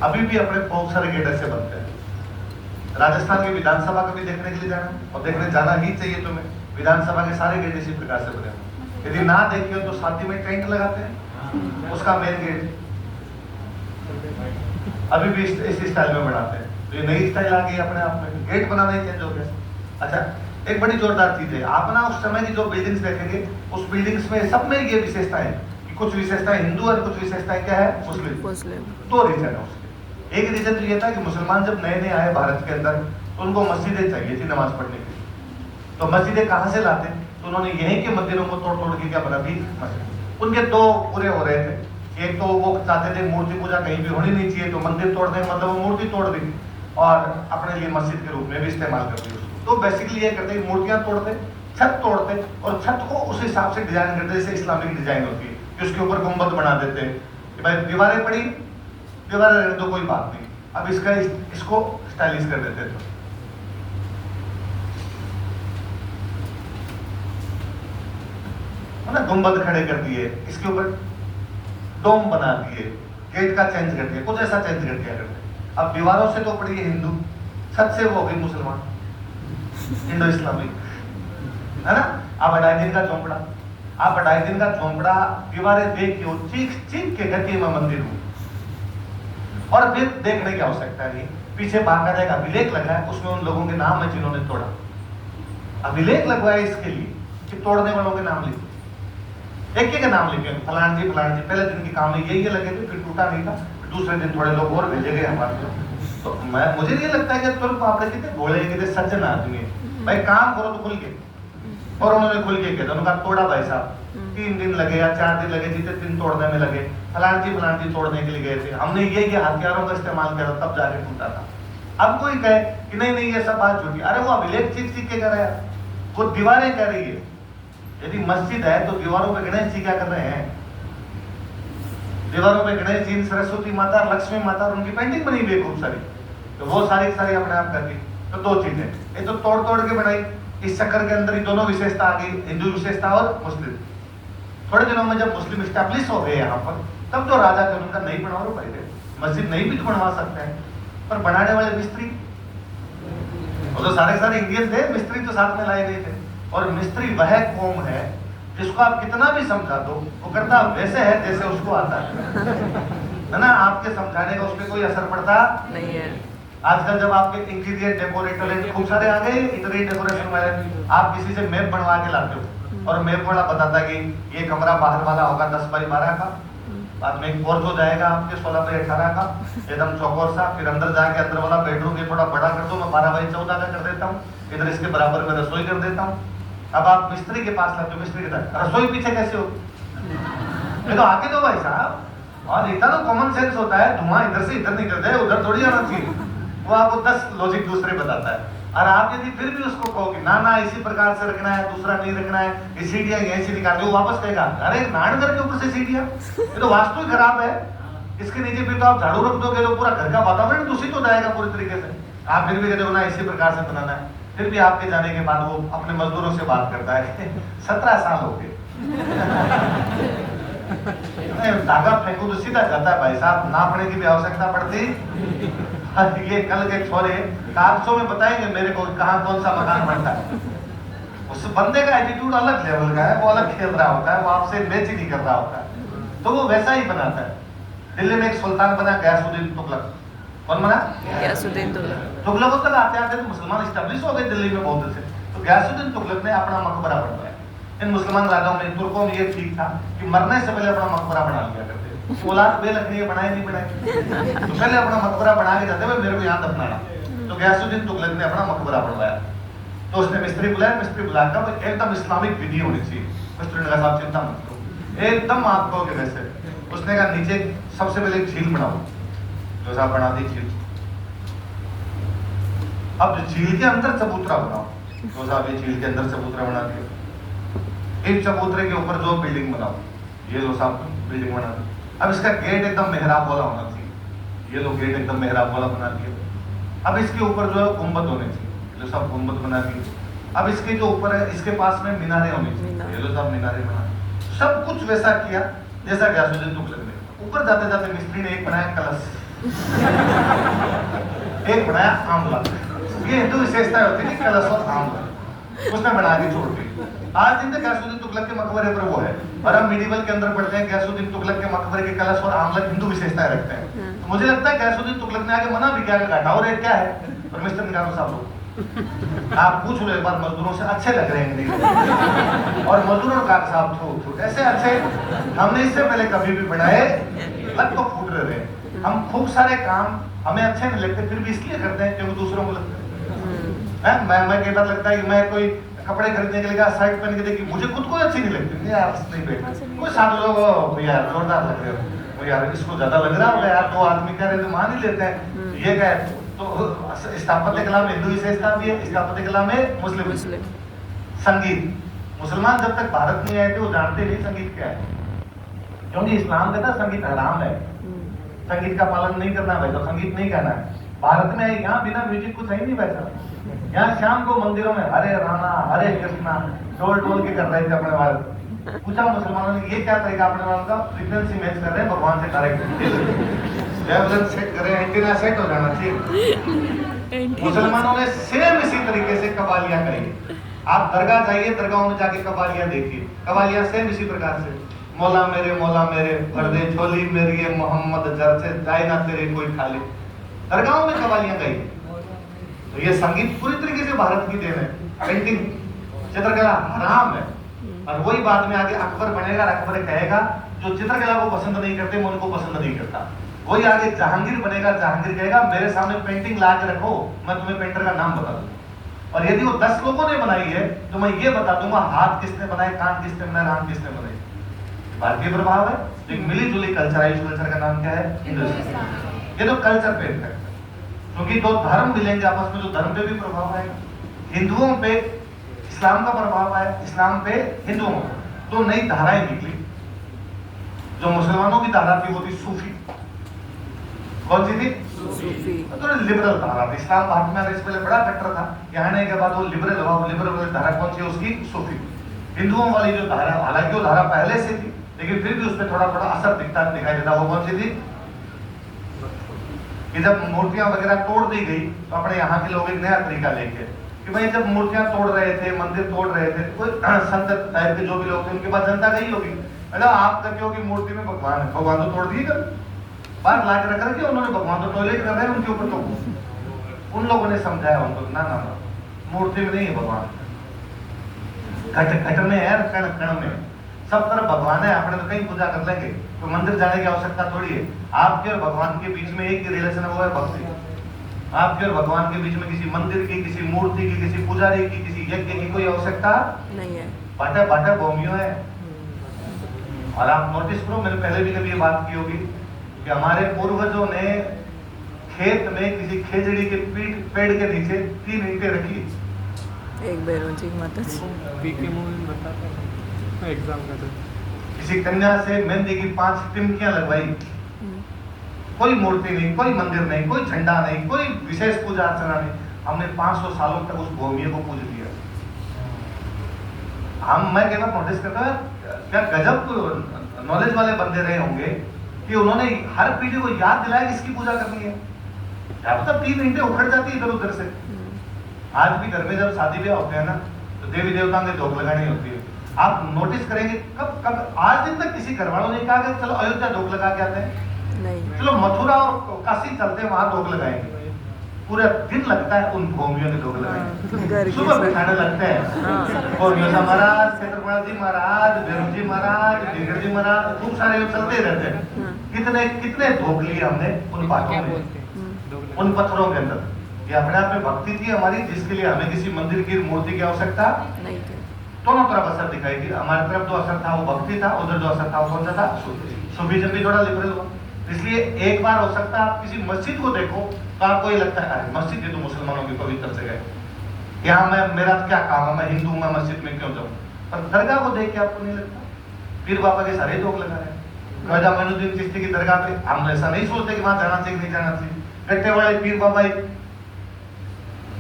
अभी भी अपने बहुत सारे गेट ऐसे बनते हैं। राजस्थान की विधानसभा का भी देखने के लिए जाना, और देखने जाना ही चाहिए तुम्हें। विधानसभा के सारे गेट इसी प्रकार से बने हुए। यदि ना देखिए तो साथी में टेंट लगाते हैं, उसका मेन गेट अभी भी इसी स्टाइल में बनाते हैं। तो ये नई स्टाइल आ गई अपने आप में, गेट बनाना ही चेंज हो गया। अच्छा, एक बड़ी जोरदार चीज है, आप ना उस समय की जो बिल्डिंग्स देखेंगे, उस बिल्डिंग्स में सब में ये विशेषता है कि कुछ विशेषताएं हिंदू और कुछ विशेषताएं क्या है, मुस्लिम। दो रीजन है उसके। एक रीजन तो ये था कि मुसलमान जब नए नए आए भारत के अंदर, तो उनको मस्जिदें चाहिए थी नमाज पढ़ने के लिए। तो मस्जिदें कहाँ से लाते, तो उन्होंने यहीं के मंदिरों को तोड़ तोड़ के क्या बना दी, मस्जिद। उनके दो पूरे हो रहे थे। एक तो वो चाहते थे मूर्ति पूजा कहीं भी होनी नहीं चाहिए, तो मंदिर तोड़ दें, मतलब वो मूर्ति तोड़ दी और अपने लिए मस्जिद के रूप में भी इस्तेमाल कर दी उसको। तो बेसिकली ये करते हैं, मूर्तियां तोड़ते, छत तोड़ते और छत को उस हिसाब से डिजाइन करते जैसे इस्लामिक डिजाइन होती है कि उसके ऊपर गुंबद बना देते हैं कि भाई दीवारें पड़ी, दीवारें तो कोई बात नहीं, अब इसको स्टाइलिश कर देते थे। ना गुंबद खड़े कर दिए, इसके ऊपर डोम बना दिए, गेट का चेंज कर दिया, कुछ ऐसा चेंज कर दिया करते। अब दीवारों से तो पड़ी है हिंदू, छत से वो हो गई मुसलमान, इंडो इस्लामिक, है ना। अब 2.5 दिन का झोंपड़ा, आप 2.5 दिन का झोंपड़ा दीवारें देख के चीख चीख के कहती है मैं मंदिर हूं, और फिर देखने की आवश्यकता नहीं। पीछे बाकायदा एक अभिलेख लगा है, उसमें उन लोगों के नाम है जिन्होंने तोड़ा, अभिलेख लगवाया इसके लिए कि तोड़ने वालों के नाम लिखे, एक एक नाम लिखे, फलान जी पहले दिन की काम में ये लगे थे, फिर टूटा नहीं था, दूसरे दिन थोड़े लोग और भेजे गए हमारे। तो मुझे ये लगता है कि तुम आपने कितने भोले कितने सज्जन आदमी है, भाई काम करो तो खुल के। और उन्होंने खुल के किया, उन्होंने तोड़ा भाई साहब, 3 दिन लगे या 4 दिन लगे, जितने दिन तोड़ने में लगे, फलान जी तोड़ने के लिए गए थे, हमने ये हथियारों का इस्तेमाल किया तब जाके टूटा था। अब कोई कहे कि नहीं ये सब बात झूठी, अरे वो अभिलेख चीख चीख के कर रहा है, वो दीवारें कह रही है। यदि मस्जिद है तो दीवारों पे गणेश जी क्या कर रहे हैं, दीवारों पे गणेश जी, सरस्वती माता, लक्ष्मी माता और उनकी पेंटिंग बनी हुई है खूब सारी, तो वो सारी अपने आप कर दी। तो दो चीजें, एक तो तोड़ तोड़ के बनाई, इस चक्कर के अंदर ही दोनों विशेषता आ गई, हिंदू विशेषता और मुस्लिम। थोड़े दिनों में जब मुस्लिम स्टैब्लिश हो गए यहाँ पर, तब जो राजा थे उनका नहीं बनवा लो भाई, मस्जिद नहीं भी तो बनवा सकते हैं, पर बनाने वाले मिस्त्री वो तो सारे इंडियन थे, मिस्त्री तो साथ में लाए गए थे। और मिस्त्री वह कौम है जिसको आप कितना भी समझा दो, वो करता वैसे है जैसे उसको आता है ना। आपके समझाने का उस पर कोई असर पड़ता नहीं है। आजकल जब आपके इंटीरियर डेकोरेटर खूब सारे आ गए, इंटीरियर डेकोरेशन वाले, आप किसी से मैप बनवा के लाते हो और मैप वाला बताता है कि ये कमरा बाहर वाला होगा 10 बाई 12 का, बाद में एक और जो जाएगा आपके 16 बाई 18 का, एकदम चौकोर सा, फिर अंदर जाके अंदर वाला बेडरूम ये थोड़ा बड़ा कर दो, मैं 12 बाई 14 का कर देता हूँ, इधर इसके बराबर में रसोई कर देता हूँ। अब आप मिस्त्री के पास लाते हो, मिस्त्री कहता रसोई पीछे कैसे हो, ये तो आके दो भाई साहब। और इतना तो कॉमन सेंस होता है, धुआं इधर से इधर निकल जाए, उधर थोड़ी जाना चाहिए। वो आपको 10 लॉजिक दूसरे बताता है, और आप यदि फिर भी उसको कहोगे ना इसी प्रकार से रखना है, दूसरा नहीं रखना है, ये सीढ़ियां यहीं से निकाल दो, वो वापस कहेगा अरे नाड़ घर के ऊपर से सीढ़ियां, ये तो वास्तु ही खराब है, इसके नीचे फिर तो आप झाड़ू रख दोगे तो पूरा घर का वातावरण दूषित हो जाएगा पूरी तरीके से। आप फिर भी कहते हो ना इसी प्रकार से बनाना है, फिर भी आपके जाने के बाद वो अपने मजदूरों से बात करता है 17 साल हो गए धागा फेंकू तो सीधा जाता है भाई साहब, नापने की भी आवश्यकता पड़ती। ये कल के छोरे 400 में बताएंगे मेरे को कहाँ कौन सा मकान बनता है। उस बंदे का एटीट्यूड अलग लेवल का है, वो अलग खेल रहा होता है, वो आपसे मैच ही नहीं कर रहा होता है, तो वो वैसा ही बनाता है। दिल्ली में एक सुल्तान बना गयासुद्दीन तुगलक, कौन बना? गयासुद्दीन तुगलक। तुगलकों तक आते आते तो मुसलमान स्टैब्लिश हो गए दिल्ली में बहुत से, तो गयासुद्दीन तुगलक ने अपना मकबरा बनवाया। इन मुसलमान राजाओं में, तुर्कों में ये ठीक था कि मरने से पहले अपना मकबरा बना लिया करते, औलाद बेलखनी बनाए नहीं बनाए, तो पहले अपना मकबरा बना के जाते मेरे को यहाँ दफनाना। तो गयासुद्दीन तुगलक ने अपना मकबरा बनवाया, तो उसने मिस्त्री बुलाया, मिस्त्री बुलाकर एकदम इस्लामिक विधि होनी चाहिए। मिस्त्री ने कहा साहब चिंता मत करो, एकदम आप कहोगे वैसे। उसने कहा नीचे सबसे पहले एक झील बनाओ, जो साहब बना दी झील। अब झील के अंदर चबूतरा बनाओ, जो साहब ये झील के अंदर चबूतरा बना दिया। एक चबूतरे के ऊपर जो बिल्डिंग बनाओ, ये लो साहब बिल्डिंग बना दी। अब इसका गेट एकदम मेहराब वाला होना चाहिए, ये लो गेट एकदम मेहराब वाला बना दिया। अब इसके ऊपर जो है गुंबद होने चाहिए, जो सब गुंबद बना दिए। अब इसके जो ऊपर है इसके पास में मीनारे होनी चाहिए, ये लो सब मीनारे बना। सब कुछ वैसा किया जैसा गयासुद्दीन तुगलक ने। ऊपर जाते जाते मिस्त्री ने एक बनाया कलश, एक बनाया आमला। ये हिंदू विशेषता होती थी, कलश और आमला, उसने बना के छोड़ दी। आज दिन तक गैसुद्दीन तुगलक के मकबरे पर वो है, और हम मिडिवल के अंदर पढ़ते हैं गैसुद्दीन तुगलक के मकबरे के कलश और आमला हिंदू विशेषताएं रखते हैं। तो मुझे लगता है गैसुद्दीन तुगलक ने आगे मना भी किया, घटाओ रेट क्या है, और मिस्टर निकालो साहब लोग आप पूछ लो एक बार मजदूरों से, अच्छे लग रहे हैं नहीं? और मजदूरों का साहब थू ऐसे अच्छे हमने इससे पहले कभी भी बनाए, लग तो फूट रहे हैं। हम खूब सारे काम हमें अच्छे नहीं लगते, फिर भी इसलिए करते हैं क्योंकि दूसरों को लगता है। मैं कई बार लगता है कि मैं कोई कपड़े खरीदने के लिए शर्ट पहन के देखी, मुझे खुद को अच्छी नहीं लगती यार, नहीं बैठ कोई साथ लोग यार जोरदार लग रहे हो, यार इसको ज्यादा लग रहा होगा यार, दो आदमी कह रहे तो मान ही लेते हैं। ये क्या है, तो स्थापत्य कला में हिंदू विशेषता भी है, स्थापत्य कला में मुस्लिम। संगीत, मुसलमान जब तक भारत नहीं आए थे वो जानते नहीं संगीत क्या है, क्योंकि इस्लाम कहता है संगीत हराम है, संगीत का पालन नहीं करना भाई, तो संगीत नहीं कहना है। भारत में यहाँ बिना म्यूजिक कुछ सही नहीं बैठा। यहाँ शाम को मंदिरों में हरे रामा हरे कृष्णा टोल टोल के कर रहे थे अपने वाले। पूछा मुसलमानों ने ये क्या तरीका अपने वालों का, फ्रीक्वेंसी मैच कर रहे हैं भगवान से डायरेक्ट, लेवल सेट कर रहे हैं, एंटीना सेट हो जाना चाहिए। मुसलमानों ने सेम इसी तरीके से कवालियां करी। आप दरगाह जाइए, दरगाहों में जाके कवालियां देखिए, कवालियां सेम इसी प्रकार से, मौला मेरे भर दे झोली मेरी ये मोहम्मद जर से जाए ना तेरे कोई खाली, दरगाहों में कवालियां गई। तो ये संगीत पूरी तरीके से भारत की देन है। पेंटिंग चित्रकला हराम है, और वही बात में आगे अकबर बनेगा, अकबर कहेगा जो चित्रकला को पसंद नहीं करते मैं उनको पसंद नहीं करता। वही आगे जहांगीर बनेगा, जहांगीर कहेगा मेरे सामने पेंटिंग ला के रखो, मैं तुम्हें पेंटर का नाम बता दूं। और यदि वो 10 लोगों ने बनाई है तो मैं ये बता दूंगा हाथ किसने बनाए, कान किसने बनाए, आंख किसने बनाई। भारतीय प्रभाव है, एक मिली जुली कल्चर है। इस कल्चर का नाम क्या है? हिंदुस्तान। ये तो कल्चर पे इफेक्ट है, क्योंकि दो धर्म मिलेंगे आपस में, तो धर्म पे भी प्रभाव आएगा। हिंदुओं पे इस्लाम का प्रभाव आया, इस्लाम पे हिंदुओं का। तो नई धाराएं निकली। जो मुसलमानों की धारा थी वो थी सूफी। कौन सी थी? सूफी। तो लिबरल धारा थी। इस्लाम भारत में इससे पहले बड़ा कट्टर था, यहाँ आने के बाद वो लिबरल हुआ। वो लिबरल धारा कौन सी है? उसकी सूफी। हिंदुओं वाली जो धारा, हालांकि वो धारा पहले से थी लेकिन फिर भी उसमें थोड़ा थोड़ा असर दिखाई देता। वो कौन सी थी? कि जब मूर्तियां वगैरह तोड़ दी गई तो अपने यहाँ के लोग एक नया तरीका लेके कि भाई जब मूर्तियां तोड़ रहे थे, मंदिर तोड़ रहे थे, कोई संत टाइप के जो भी लोग थे उनके पास जनता गई होगी, मतलब आप तक होगी मूर्ति में भगवान है, भगवान तो तोड़ दिए कर बाहर ला के रख रखे उन्होंने, भगवान तो टॉयलेट कर रहे हैं उनके ऊपर। तो उन लोगों ने समझाया उनको, ना ना ना, मूर्ति में नहीं है भगवान, घट घट में है, कण कण में, सब तरफ भगवान है। अपने तो कहीं पूजा कर लेंगे, तो मंदिर जाने की आवश्यकता थोड़ी है। आपके और भगवान के बीच में एक ही रिलेशन है, वो है भक्ति। आपके और भगवान के बीच में किसी मंदिर की, किसी मूर्ति की, किसी पुजारी की, किसी यज्ञ की कोई आवश्यकता नहीं है। बाटा बाटा भूमियों है। और आप नोटिस करो, मैंने पहले भी कभी ये बात की होगी कि हमारे पूर्वजों ने खेत में किसी खेजड़ी के पेड़ के नीचे 3 ईंटें रखी। एक बैरोजी माता जी पीके मूवी बताता है एग्जाम का, तो किसी कन्या से मेहंदी की 5 टिमकियां लगवाई। कोई मूर्ति नहीं, कोई मंदिर नहीं, कोई झंडा नहीं, कोई विशेष पूजा अर्चना नहीं। हमने 500 सालों तक उस भूमि को पूज दिया। मैं कहना नोटिस करता है क्या गजब नॉलेज वाले बंदे रहे होंगे कि उन्होंने हर पीढ़ी को याद दिलाया कि इसकी पूजा करनी है। क्या पता 3 ईंटें उखड़ जाती इधर उधर से। आज भी घर में जब शादी ब्याह होते हैं ना, तो देवी देवताओं के धोख लगानी होती है। आप नोटिस करेंगे कब आज दिन तक किसी घर वालों ने कहा कि चलो अयोध्या धोख लगा के आते हैं, नहीं, चलो मथुरा और काशी चलते हैं, वहां धोख लगाएंगे। पूरा दिन लगता है उन भूमियों के धोख लगाएंगे, सुबह बिठाने लगते हैं भूमियों से, महाराज छत्रपति जी महाराज, भैरव जी महाराज, दिगर जी महाराज, खूब सारे चलते रहते हैं। कितने कितने धोख लिए हमने उन बातों में, उन पत्थरों के अंदर। ये अपने आप में भक्ति थी हमारी, जिसके लिए हमें किसी मंदिर की मूर्ति की आवश्यकता नहीं थी। दोनों तरफ असर दिखाई दी। हमारी तरफ जो असर था वो भक्ति था, उधर जो असर था वो कौन सा था? सूफीज़्म भी थोड़ा लिबरल हुआ। इसलिए एक बार हो सकता है आप किसी मस्जिद को देखो तो आपको ये लगता है मस्जिद ये तो मुसलमानों की पवित्र जगह है, यहाँ मेरा क्या काम है, मैं हिंदू हूं, मैं मस्जिद में क्यों जाऊं? पर दरगाह को देख के आपको नहीं लगता? पीर बाबा के सारे लोग लगा रहे हैं। ख्वाजा मोइनुद्दीन चिश्ती की दरगाह पे हम ऐसा नहीं सोचते कि वहां जाना चाहिए नहीं जाना चाहिए। गट्टे वाले पीर बाबा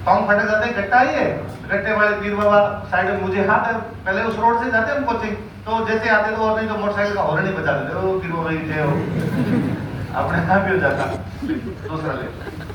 पाँव फटक जाते हैं, गट्टा ही है। गट्टे वाले पीर बाबा साइड में मुझे हाथ है, पहले उस रोड से जाते हैं हम कोचिंग, तो जैसे आते तो और नहीं तो मोटरसाइकिल का हॉर्न ही बजा देते, ओ पीर बाबा जय हो। अपने आप ही हो जाता दूसरा ले